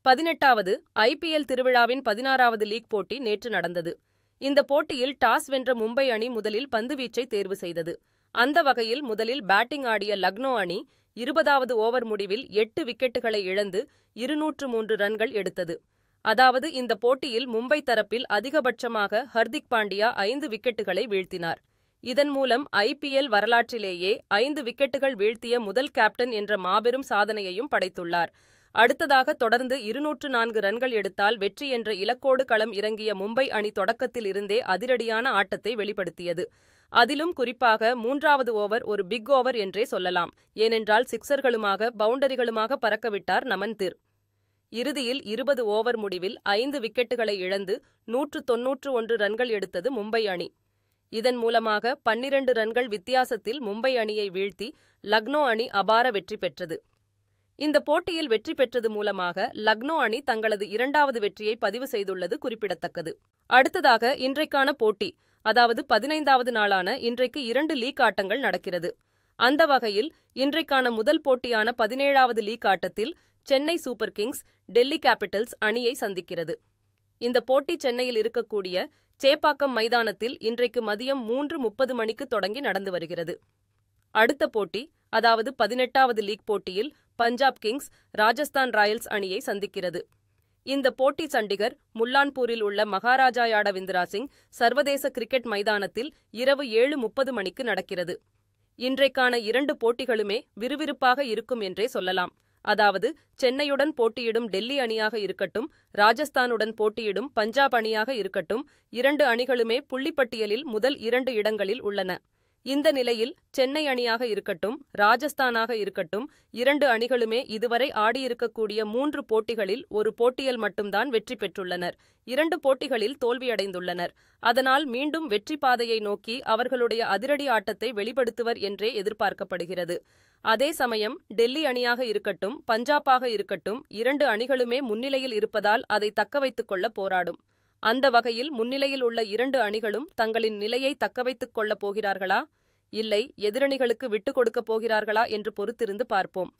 18வது IPL திருவிழாவின் 16வது league போட்டி நேற்று நடந்தது. இந்த போட்டியில் டாஸ் வென்ற மும்பை அணி முதலில் பந்துவீச்சை தேர்வு செய்தது. அந்த வகையில் முதலில் பேட்டிங் ஆடிய லக்னோ அணி 20வது ஓவர் முடிவில் 8 விக்கெட்டுகளை இழந்து 203 ரன்கள் எடுத்தது. அதாவது இந்த போட்டியில் மும்பை தரப்பில் அதிகபட்சமாக ஹர்திக் பாண்டியா 5 விக்கெட்டுகளை வீழ்த்தினார். இதன் மூலம் ஐபிஎல் வரலாற்றிலேயே 5 விக்கெட்டுகள் வீழ்த்திய முதல் கேப்டன் என்ற மாபெரும் சாதனையையும் படைத்துள்ளார். அடுத்ததாக தொடர்ந்து 204 ரன்கள் எடுத்தால் வெற்றி என்ற இலக்கோடு களம் இறங்கிய மும்பை அணி தொடக்கத்தில் இருந்தே அதிரடியான ஆட்டத்தை வெளிப்படுத்தியது. அதிலும் குறிப்பாக 3வது ஓவர் ஒரு பிக் ஓவர் என்றே சொல்லலாம். ஏனென்றால் சிக்சர்களுமாக பவுண்டரிகளுமாக பறக்கவிட்டார் நமன்தீர். இறுதியில் 20 ஓவர் முடிவில் 5 விக்கெட்டுகளை இழந்து 191 ரன்கள் எடுத்தது மும்பை அணி. இதன் மூலமாக 12 ரன்கள் வித்தியாசத்தில் மும்பை அணியை வீழ்த்தி லக்னோ அணி அபார வெற்றி பெற்றது. இந்த போட்டியில் வெற்றி பெற்றது மூலமாக லக்னோ அணி தங்களது 2வது வெற்றியை பதிவு செய்துள்ளது குறிப்பிடத்தக்கது. அடுத்ததாக இன்றைக்கான போட்டி, அதாவது 15வது நாளான இன்றைக்கு 2 லீக் ஆட்டங்கள் நடக்கிறது. அந்த வகையில் இன்றைக்கான முதல் போட்டியான 17வது லீக் ஆட்டத்தில் Chennai super Kings Delhi Capitals அணியை சந்திக்கிறது. இந்த போட்டி சென்னையில் இருக்கக்கூடிய சேப்பாக்கம் மைதானத்தில் இன்றைக்கு மதியம் 3:30 மணிக்கு தொடங்கி நடந்து வருகிறது. அடுத்த போட்டி, அதாவது 18வது லீக் போட்டியில் பஞ்சாப் கிங்ஸ் ராஜஸ்தான் ராயல்ஸ் அணியை சந்திக்கிறது. இந்த போட்டி சண்டிகர் முல்லான்பூரில் உள்ள மகாராஜா யாடவிந்திரா சிங் சர்வதேச கிரிக்கெட் மைதானத்தில் இரவு 7:30 மணிக்கு நடக்கிறது. இன்றைக்கான 2 போட்டிகளுமே விறுவிறுப்பாக இருக்கும் என்றே சொல்லலாம். அதாவது சென்னையுடன் போட்டியிடும் டெல்லி அணியாக இருக்கட்டும், ராஜஸ்தானுடன் போட்டியிடும் பஞ்சாப் அணியாக இருக்கட்டும், 2 அணிகளுமே புள்ளிப்பட்டியலில் முதல் 2 இடங்களில் உள்ளன. இந்த நிலையில் சென்னை அணியாக இருக்கட்டும், ராஜஸ்தானாக இருக்கட்டும், 2 அணிகளுமே இதுவரை ஆடியிருக்கக்கூடிய 3 போட்டிகளில் ஒரு போட்டியில் மட்டும்தான் வெற்றி பெற்றுள்ளனர். 2 போட்டிகளில் தோல்வியடைந்துள்ளனர். அதனால் மீண்டும் வெற்றி பாதையை நோக்கி அவர்களுடைய அதிரடி ஆட்டத்தை வெளிப்படுத்துவர் என்றே எதிர்பார்க்கப்படுகிறது. அதே சமயம் டெல்லி அணியாக இருக்கட்டும், பஞ்சாபாக இருக்கட்டும், 2 அணிகளுமே முன்னிலையில் இருப்பதால் அதை தக்கவைத்துக் கொள்ள போராடும். அந்த வகையில் முன்னிலையில் உள்ள 2 அணிகளும் தங்களின் நிலையை தக்கவைத்துக் கொள்ளப் போகிறார்களா, இல்லை எதிரணிகளுக்கு விட்டுக் கொடுக்கப் போகிறார்களா என்று பொறுத்திருந்து பார்ப்போம்.